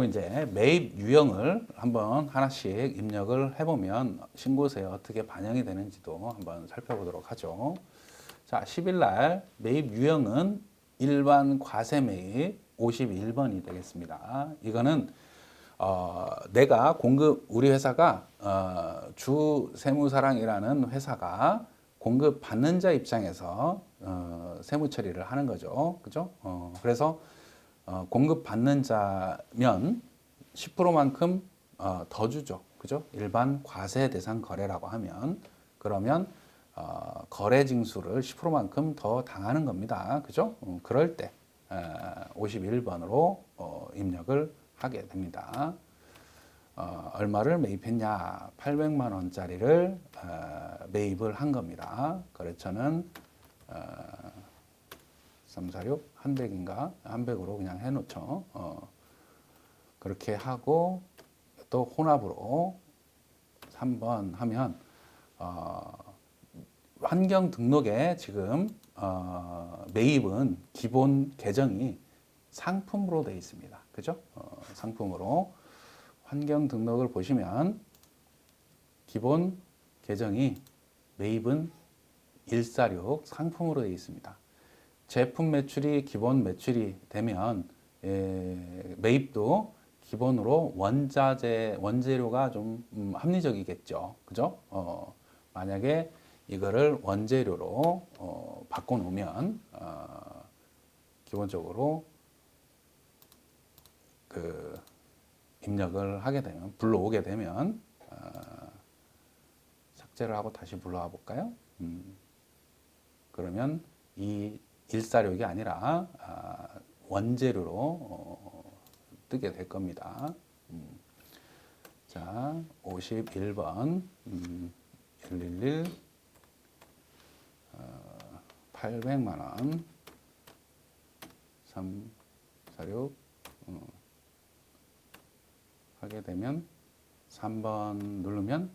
그러면 이제 매입 유형을 한번 하나씩 입력을 해보면 신고서에 어떻게 반영이 되는지도 한번 살펴보도록 하죠. 자, 10일 날 매입 유형은 일반 과세 매입 51번이 되겠습니다. 이거는 내가 우리 회사가 주 세무사랑이라는 회사가 공급 받는 자 입장에서 세무 처리를 하는 거죠. 그죠? 그래서 공급 받는 자면 10%만큼 더 주죠. 그죠? 일반 과세 대상 거래라고 하면 그러면 거래 징수를 10%만큼 더 당하는 겁니다. 그죠? 그럴 때 51번으로 입력을 하게 됩니다. 얼마를 매입했냐? 800만 원짜리를 매입을 한 겁니다. 거래처는 346 한백인가? 한백으로 그냥 해놓죠. 그렇게 하고 또 혼합으로 3번 하면 환경 등록에 지금 매입은 기본 계정이 상품으로 되어 있습니다. 그죠? 상품으로 환경 등록을 보시면 기본 계정이 매입은 146 상품으로 되어 있습니다. 제품 매출이 기본 매출이 되면 매입도 기본으로 원재료가 좀 합리적이겠죠. 그죠? 만약에 이거를 원재료로 바꿔놓으면 기본적으로 그 입력을 하게 되면 불러오게 되면 삭제를 하고 다시 불러와 볼까요? 그러면 이 146이 아니라 원재료로 뜨게 될 겁니다. 자, 51번 111 800만 원 346 하게 되면 3번 누르면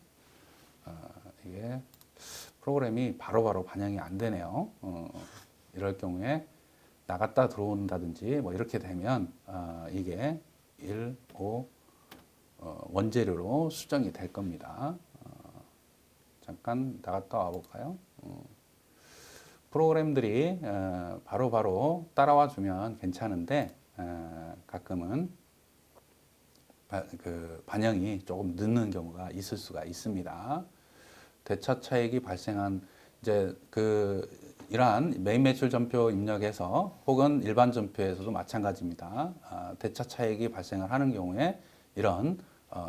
이게 프로그램이 바로바로 반영이 안 되네요. 이럴 경우에 나갔다 들어온다든지 뭐 이렇게 되면 이게 1, 5 원재료로 수정이 될 겁니다. 잠깐 나갔다 와 볼까요? 프로그램들이 바로바로 따라와 주면 괜찮은데 가끔은 그 반영이 조금 늦는 경우가 있을 수가 있습니다. 대차 차익이 발생한 이제 이러한 매입 매출 전표 입력에서 혹은 일반 전표에서도 마찬가지입니다. 대차 차익이 발생을 하는 경우에 이런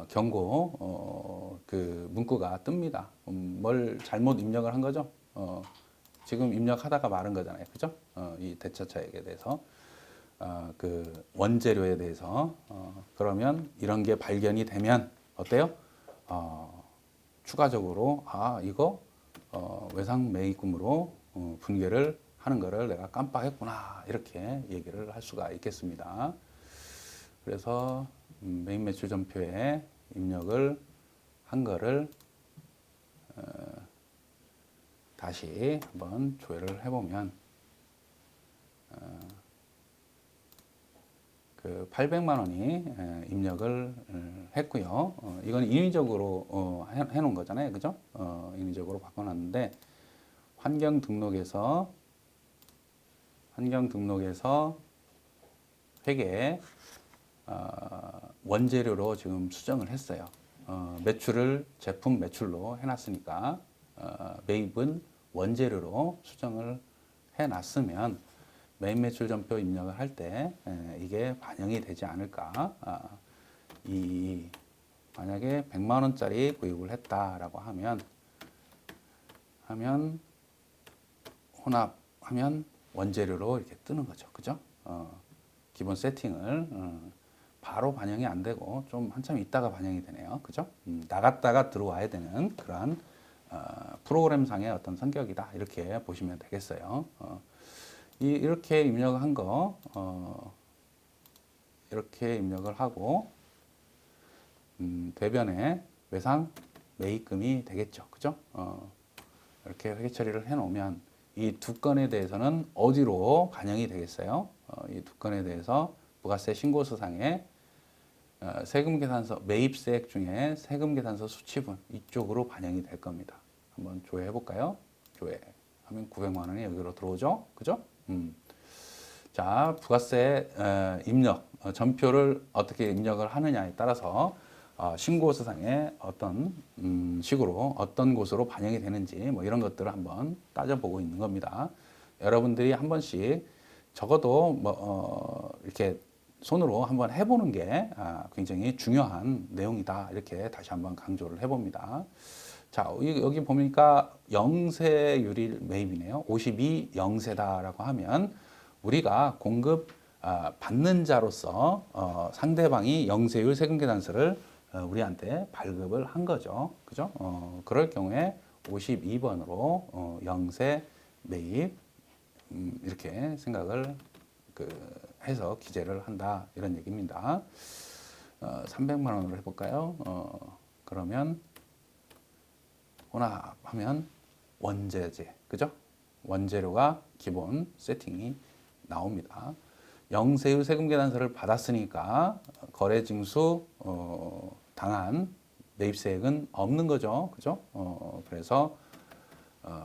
경고 그 문구가 뜹니다. 뭘 잘못 입력을 한 거죠? 지금 입력하다가 마른 거잖아요, 그죠? 이 대차 차익에 대해서 그 원재료에 대해서 그러면 이런 게 발견이 되면 어때요? 추가적으로 이거 외상 매입금으로 분괴를 하는 거를 내가 깜빡했구나 이렇게 얘기를 할 수가 있겠습니다. 그래서 매입 매출 전표에 입력을 한 거를 다시 한번 조회를 해보면 그 800만 원이 입력을 했고요. 이건 인위적으로 해놓은 거잖아요, 그죠? 인위적으로 바꿔놨는데 환경 등록에서 회계 원재료로 지금 수정을 했어요. 매출을 제품 매출로 해놨으니까 매입은 원재료로 수정을 해놨으면 매입 매출 전표 입력을 할 때 이게 반영이 되지 않을까. 만약에 100만 원짜리 구입을 했다라고 하면 혼합하면 원재료로 이렇게 뜨는 거죠. 그죠? 기본 세팅을 바로 반영이 안 되고 좀 한참 있다가 반영이 되네요. 그죠? 나갔다가 들어와야 되는 그러한 프로그램상의 어떤 성격이다. 이렇게 보시면 되겠어요. 이렇게 입력한 거 이렇게 입력을 하고 대변에 외상 매입금이 되겠죠. 그죠? 이렇게 회계 처리를 해 놓으면 이 두 건에 대해서는 어디로 반영이 되겠어요? 이 두 건에 대해서 부가세 신고서상에 세금계산서 매입세액 중에 세금계산서 수치분 이쪽으로 반영이 될 겁니다. 한번 조회해 볼까요? 조회하면 900만 원이 여기로 들어오죠, 그죠? 자, 부가세 입력 전표를 어떻게 입력을 하느냐에 따라서 신고서상에 어떤 식으로 어떤 곳으로 반영이 되는지 뭐 이런 것들을 한번 따져보고 있는 겁니다. 여러분들이 한 번씩 적어도 뭐 이렇게 손으로 한번 해보는 게 굉장히 중요한 내용이다. 이렇게 다시 한번 강조를 해봅니다. 자, 여기 보니까 영세율이 매입이네요. 52 영세다라고 하면 우리가 공급 받는 자로서 상대방이 영세율 세금계산서를 우리한테 발급을 한 거죠. 그죠? 그럴 경우에 52번으로 영세 매입 이렇게 생각을 해서 기재를 한다 이런 얘기입니다. 300만 원으로 해볼까요? 그러면 혼합하면 원재재, 그죠? 원재료가 기본 세팅이 나옵니다. 영세율 세금계산서를 받았으니까 거래징수 당한 매입세액은 없는 거죠, 그죠? 그래서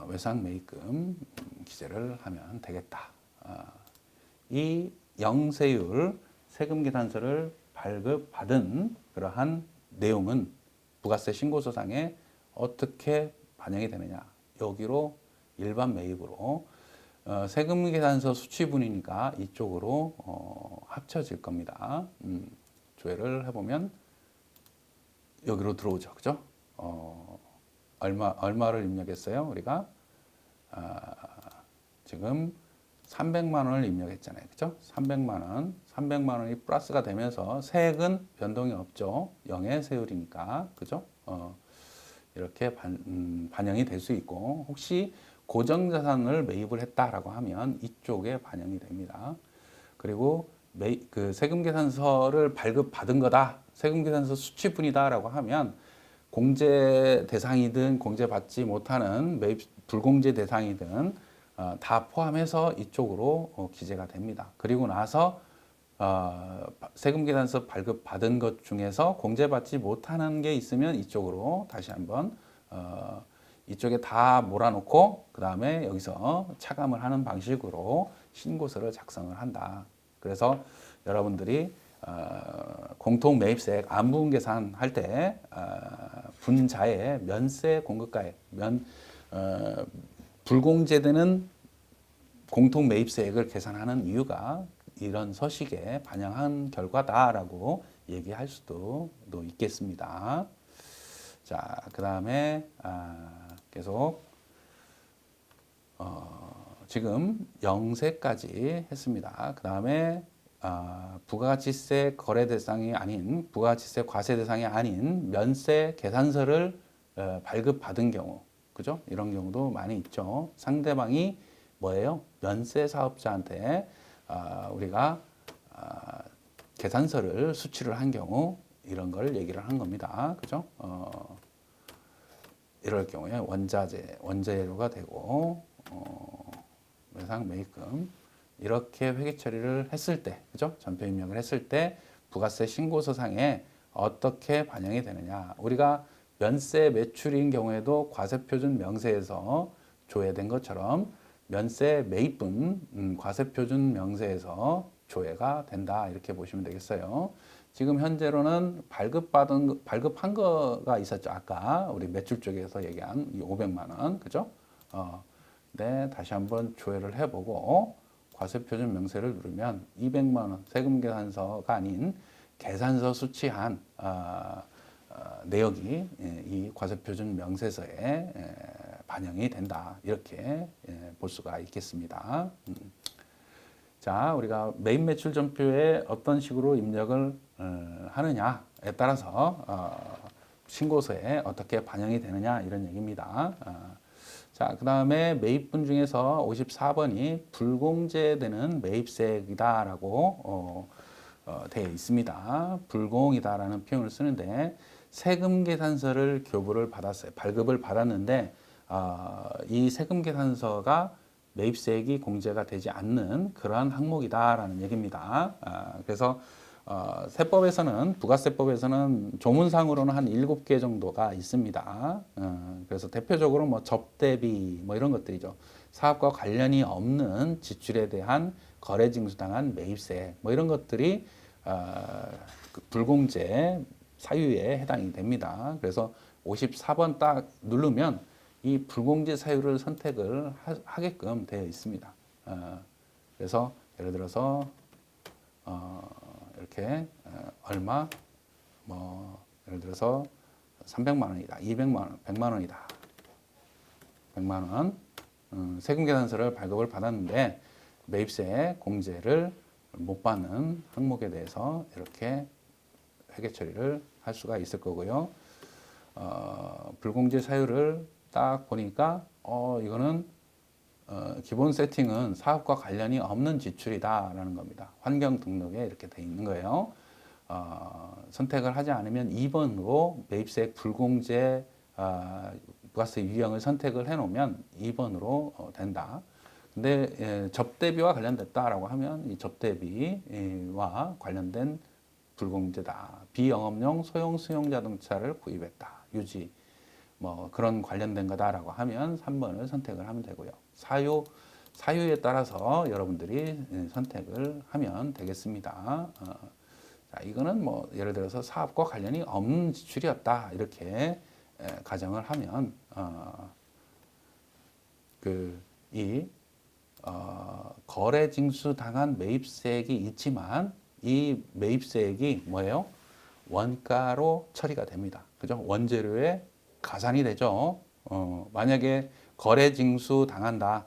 외상 매입금 기재를 하면 되겠다. 이 영세율 세금계산서를 발급받은 그러한 내용은 부가세 신고서상에 어떻게 반영이 되느냐. 여기로 일반 매입으로 세금계산서 수취분이니까 이쪽으로 합쳐질 겁니다. 조회를 해보면 여기로 들어오죠. 그죠? 얼마를 입력했어요? 우리가 지금 300만 원을 입력했잖아요. 그죠? 300만 원이 플러스가 되면서 세액은 변동이 없죠. 0의 세율이니까. 그죠? 이렇게 반영이 될 수 있고, 혹시 고정자산을 매입을 했다라고 하면 이쪽에 반영이 됩니다. 그리고 그 세금계산서를 발급받은 거다, 세금계산서 수취분이다라고 하면 공제 대상이든 공제받지 못하는 매입 불공제 대상이든 다 포함해서 이쪽으로 기재가 됩니다. 그리고 나서 세금계산서 발급받은 것 중에서 공제받지 못하는 게 있으면 이쪽으로 다시 한번 이쪽에 다 몰아놓고 그 다음에 여기서 차감을 하는 방식으로 신고서를 작성을 한다. 그래서 여러분들이 공통 매입세액 안부분 계산할 때 분자의 면세 공급가액 불공제되는 공통 매입세액을 계산하는 이유가 이런 서식에 반영한 결과다라고 얘기할 수도 있겠습니다. 자, 그 다음에 계속 지금 영세까지 했습니다. 그 다음에 부가가치세 거래 대상이 아닌 부가가치세 과세 대상이 아닌 면세 계산서를 발급받은 경우, 그죠? 이런 경우도 많이 있죠. 상대방이 뭐예요? 면세 사업자한테 우리가 계산서를 수취를 한 경우 이런 걸 얘기를 한 겁니다. 그죠? 이럴 경우에 원재료가 되고 외상 매입금 이렇게 회계 처리를 했을 때, 그죠? 전표 입력을 했을 때 부가세 신고서상에 어떻게 반영이 되느냐? 우리가 면세 매출인 경우에도 과세표준 명세에서 조회된 것처럼 면세 매입분 과세표준 명세에서 조회가 된다 이렇게 보시면 되겠어요. 지금 현재로는 발급한 거가 있었죠. 아까 우리 매출 쪽에서 얘기한 이 500만 원, 그죠? 네, 다시 한번 조회를 해보고 과세표준 명세를 누르면 200만 원 세금 계산서가 아닌 계산서 수취한 내역이 이 과세표준 명세서에 반영이 된다 이렇게 볼 수가 있겠습니다. 자, 우리가 매입 매출 전표에 어떤 식으로 입력을 하느냐에 따라서 신고서에 어떻게 반영이 되느냐 이런 얘기입니다. 자, 그 다음에 매입분 중에서 54번이 불공제되는 매입세액이다라고 되어 있습니다. 불공이다라는 표현을 쓰는데 세금 계산서를 교부를 받았어요. 발급을 받았는데 이 세금 계산서가 매입세액이 공제가 되지 않는 그러한 항목이다라는 얘기입니다. 그래서 세법에서는 부가세법에서는 조문상으로는 한 7개 정도가 있습니다. 그래서 대표적으로 뭐 접대비 뭐 이런 것들이죠. 사업과 관련이 없는 지출에 대한 거래징수당한 매입세 뭐 이런 것들이 그 불공제 사유에 해당이 됩니다. 그래서 54번 딱 누르면 이 불공제 사유를 선택을 하게끔 되어 있습니다. 그래서 예를 들어서 이렇게 얼마 뭐 예를 들어서 300만 원이다, 200만 원, 100만 원이다, 100만 원 세금 계산서를 발급을 받았는데 매입세 공제를 못 받는 항목에 대해서 이렇게 회계 처리를 할 수가 있을 거고요. 불공제 사유를 딱 보니까 이거는 기본 세팅은 사업과 관련이 없는 지출이다라는 겁니다. 환경 등록에 이렇게 돼 있는 거예요. 선택을 하지 않으면 2번으로 매입세 불공제 부가세 유형을 선택을 해놓으면 2번으로 된다. 근데 접대비와 관련됐다라고 하면 이 접대비와 관련된 불공제다. 비영업용 소형 수용 자동차를 구입했다. 유지 뭐 그런 관련된 거다라고 하면 3번을 선택을 하면 되고요. 사유에 따라서 여러분들이 선택을 하면 되겠습니다. 자, 이거는 뭐 예를 들어서 사업과 관련이 없는 지출이었다 이렇게 가정을 하면 거래징수 당한 매입세액이 있지만 이 매입세액이 뭐예요? 원가로 처리가 됩니다. 그죠? 원재료에 가산이 되죠. 만약에 거래징수 당한다.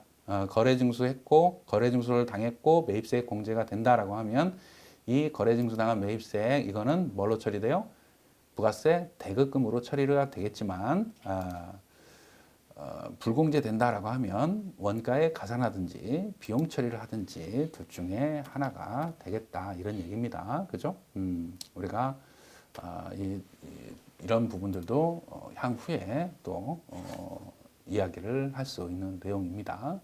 거래징수했고 거래징수를 당했고 매입세액 공제가 된다라고 하면 이 거래징수 당한 매입세액 이거는 뭘로 처리돼요? 부가세 대급금으로 처리가 되겠지만 불공제 된다라고 하면 원가에 가산하든지 비용 처리를 하든지 둘 중에 하나가 되겠다 이런 얘기입니다. 그죠? 우리가 이런 부분들도 향후에 또 이야기를 할 수 있는 내용입니다.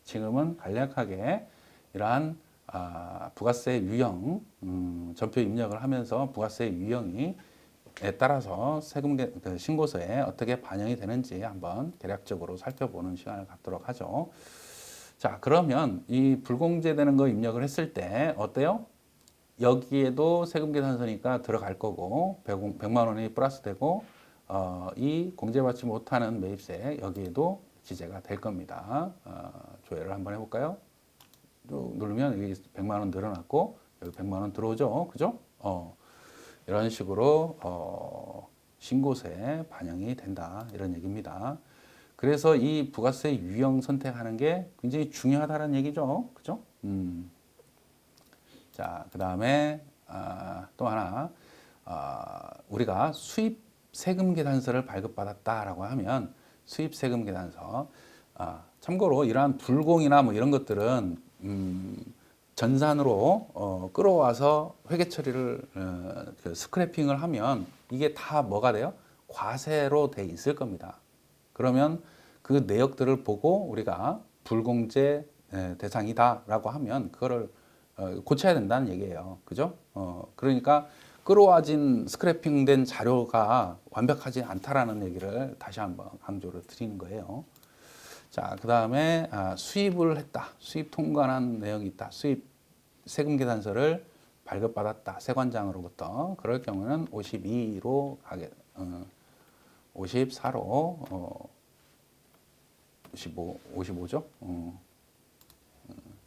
지금은 간략하게 이러한 부가세 유형 전표 입력을 하면서 부가세 유형이 따라서 세금 신고서에 어떻게 반영이 되는지 한번 대략적으로 살펴보는 시간을 갖도록 하죠. 자, 그러면 이 불공제되는 거 입력을 했을 때 어때요? 여기에도 세금 계산서니까 들어갈 거고 100만 원이 플러스 되고 이 공제받지 못하는 매입세 여기에도 기재가 될 겁니다. 조회를 한번 해볼까요? 쭉 누르면 여기 100만 원 늘어났고 여기 100만 원 들어오죠. 그죠? 이런 식으로 신고서에 반영이 된다 이런 얘기입니다. 그래서 이 부가세 유형 선택하는 게 굉장히 중요하다는 얘기죠. 그죠? 자, 그 다음에 또 하나 우리가 수입 세금 계산서를 발급받았다라고 하면 수입 세금 계산서 참고로 이러한 불공이나 뭐 이런 것들은 전산으로 끌어와서 회계 처리를 그 스크래핑을 하면 이게 다 뭐가 돼요? 과세로 돼 있을 겁니다. 그러면 그 내역들을 보고 우리가 불공제 대상이다라고 하면 그거를 고쳐야 된다는 얘기예요. 그죠? 그러니까 끌어와진 스크래핑된 자료가 완벽하지 않다라는 얘기를 다시 한번 강조를 드리는 거예요. 자, 그 다음에 수입을 했다. 수입 통관한 내용이 있다. 수입 세금 계산서를 발급받았다. 세관장으로부터. 그럴 경우는 52로 가게, 54로 55죠.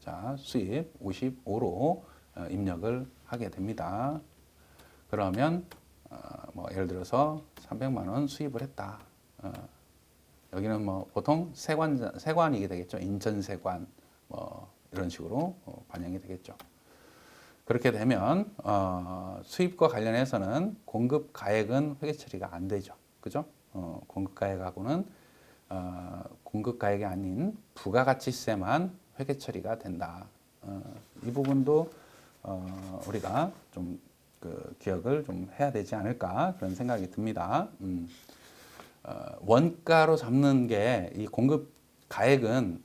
자, 수입 55로 입력을 하게 됩니다. 그러면 뭐 예를 들어서 300만 원 수입을 했다. 여기는 뭐 보통 세관이게 되겠죠. 인천세관 뭐 이런 식으로 반영이 되겠죠. 그렇게 되면 수입과 관련해서는 공급 가액은 회계 처리가 안 되죠. 그죠? 공급 가액하고는 공급 가액이 아닌 부가가치세만 회계 처리가 된다. 이 부분도 우리가 좀 기억을 좀 해야 되지 않을까 그런 생각이 듭니다. 원가로 잡는 게 이 공급 가액은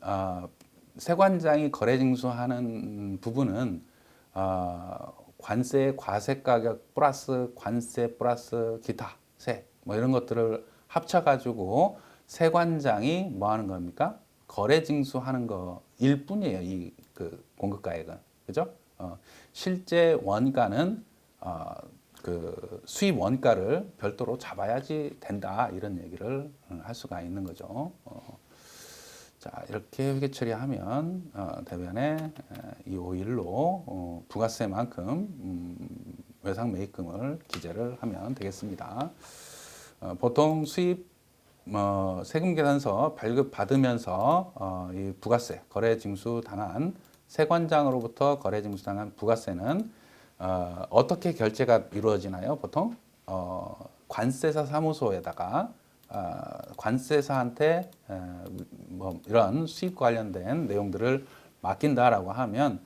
세관장이 거래징수하는 부분은 관세, 과세 가격 플러스 관세 플러스 기타 세 뭐 이런 것들을 합쳐가지고 세관장이 뭐 하는 겁니까? 거래 징수하는 거일 뿐이에요. 이 그 공급가액은 그죠? 실제 원가는 그 수입 원가를 별도로 잡아야지 된다 이런 얘기를 할 수가 있는 거죠. 자 이렇게 회계 처리하면 대변에 251로 부가세만큼 외상 매입금을 기재를 하면 되겠습니다. 보통 수입 세금 계산서 발급 받으면서 이 부가세 거래 징수 당한 세관장으로부터 거래 징수 당한 부가세는 어떻게 결제가 이루어지나요? 보통 관세사 사무소에다가 관세사한테 뭐 이런 수입 관련된 내용들을 맡긴다라고 하면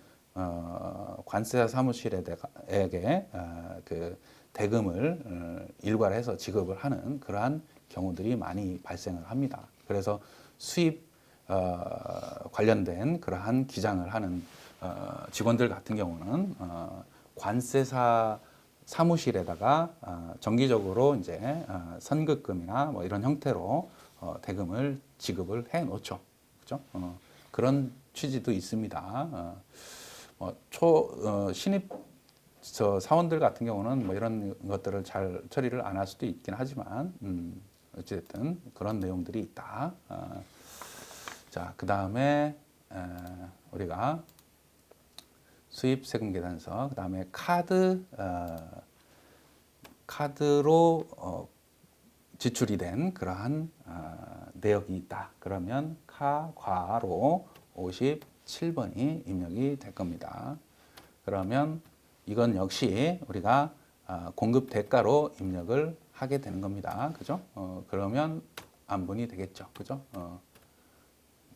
관세사 사무실에게 그 대금을 일괄해서 지급을 하는 그러한 경우들이 많이 발생을 합니다. 그래서 수입 관련된 그러한 기장을 하는 직원들 같은 경우는 관세사 사무실에다가 정기적으로 이제 선급금이나 뭐 이런 형태로 대금을 지급을 해 놓죠. 그죠? 그런 취지도 있습니다. 신입 사원들 같은 경우는 뭐 이런 것들을 잘 처리를 안 할 수도 있긴 하지만 어쨌든 그런 내용들이 있다. 자, 그 다음에 우리가 수입 세금 계산서, 그 다음에 카드로 지출이 된 그러한 내역이 있다. 그러면 카과로 57번이 입력이 될 겁니다. 그러면 이건 역시 우리가 공급 대가로 입력을 하게 되는 겁니다. 그죠? 그러면 안분이 되겠죠. 그죠?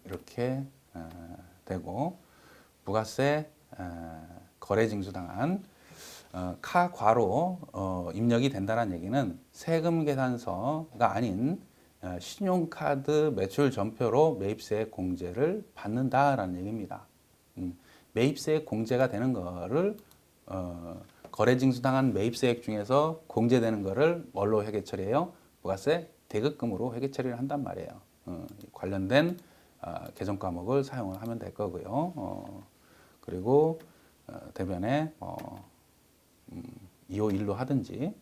이렇게 되고 부가세 거래 징수당한 카과로 입력이 된다는 얘기는 세금 계산서가 아닌 신용카드 매출 전표로 매입세 공제를 받는다라는 얘기입니다. 매입세 공제가 되는 거를 거래 징수당한 매입세액 중에서 공제되는 거를 뭘로 회계 처리해요? 부가세 대급금으로 회계 처리를 한단 말이에요. 관련된 개정 과목을 사용을 하면 될 거고요. 그리고 대변에 251로 하든지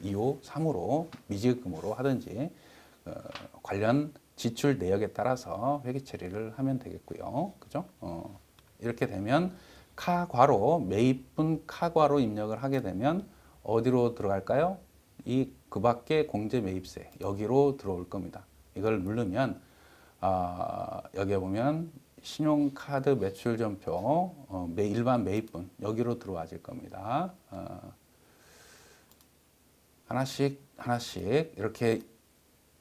253으로 미지급금으로 하든지 관련 지출 내역에 따라서 회계 처리를 하면 되겠고요. 그죠? 이렇게 되면 카과로 매입분 카과로 입력을 하게 되면 어디로 들어갈까요? 그 밖에 공제 매입세 여기로 들어올 겁니다. 이걸 누르면 여기에 보면 신용카드 매출 전표 일반 매입분 여기로 들어와질 겁니다. 하나씩 이렇게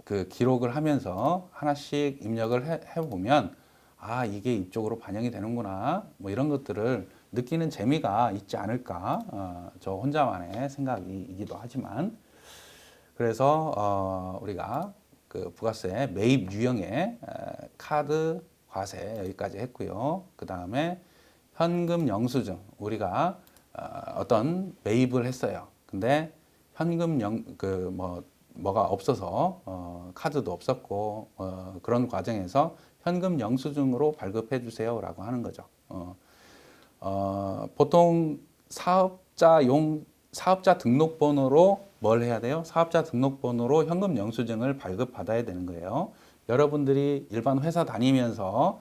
그 기록을 하면서 하나씩 입력을 해보면 이게 이쪽으로 반영이 되는구나 뭐 이런 것들을 느끼는 재미가 있지 않을까 저 혼자만의 생각이기도 하지만 그래서 우리가 그 부가세 매입 유형의 카드 과세 여기까지 했고요. 그 다음에 현금 영수증 우리가 어떤 매입을 했어요. 근데 현금 뭐가 없어서 카드도 없었고 그런 과정에서 현금 영수증으로 발급해 주세요라고 하는 거죠. 보통 사업자 등록번호로 뭘 해야 돼요? 사업자 등록번호로 현금 영수증을 발급받아야 되는 거예요. 여러분들이 일반 회사 다니면서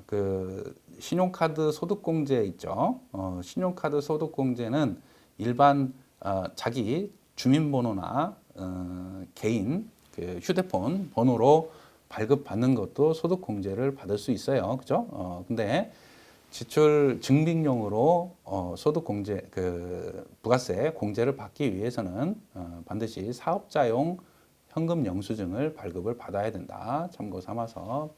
그 신용카드 소득공제 있죠. 신용카드 소득공제는 일반 자기 주민번호나 개인 그 휴대폰 번호로 발급받는 것도 소득공제를 받을 수 있어요. 그죠? 근데 지출 증빙용으로 소득공제 그 부가세 공제를 받기 위해서는 반드시 사업자용 현금 영수증을 발급을 받아야 된다. 참고 삼아서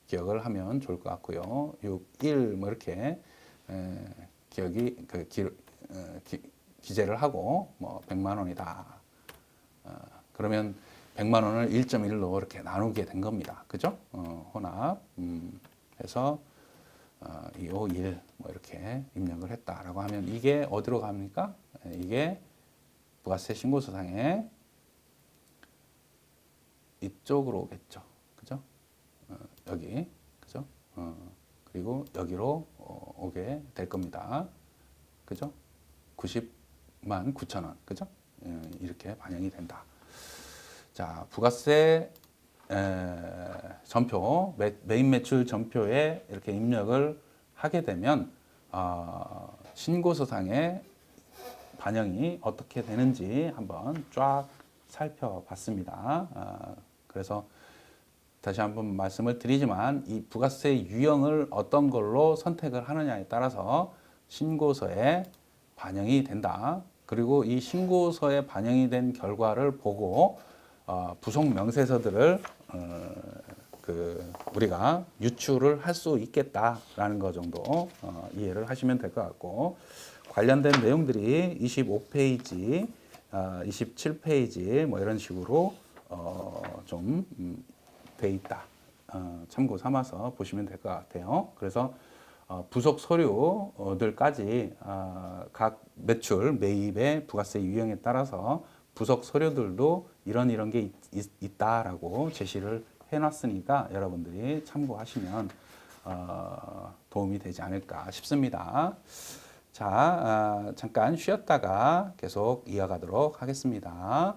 기억을 하면 좋을 것 같고요. 6, 1 뭐 이렇게 기억이 기재를 하고 뭐 100만 원이다. 그러면 100만 원을 1.1로 이렇게 나누게 된 겁니다. 그죠? 혼합 해서 25일 뭐 이렇게 입력을 했다라고 하면 이게 어디로 갑니까? 이게 부가세 신고서상에 이쪽으로 오겠죠. 그죠? 여기. 그죠? 그리고 여기로 오게 될 겁니다. 그죠? 90만 9천 원. 그죠? 이렇게 반영이 된다. 자, 부가세 전표, 메인 매출 전표에 이렇게 입력을 하게 되면 신고서상에 반영이 어떻게 되는지 한번 쫙 살펴봤습니다. 그래서 다시 한번 말씀을 드리지만 이 부가세 유형을 어떤 걸로 선택을 하느냐에 따라서 신고서에 반영이 된다. 그리고 이 신고서에 반영이 된 결과를 보고 부속 명세서들을 우리가 유출을 할 수 있겠다라는 거 정도 이해를 하시면 될 것 같고, 관련된 내용들이 25페이지, 27페이지 뭐 이런 식으로 좀 돼 있다. 참고 삼아서 보시면 될 것 같아요. 그래서 부속 서류들까지 각 매출 매입의 부가세 유형에 따라서 부속 서류들도 이런 게 있다라고 제시를 해놨으니까 여러분들이 참고하시면 도움이 되지 않을까 싶습니다. 자, 잠깐 쉬었다가 계속 이어가도록 하겠습니다.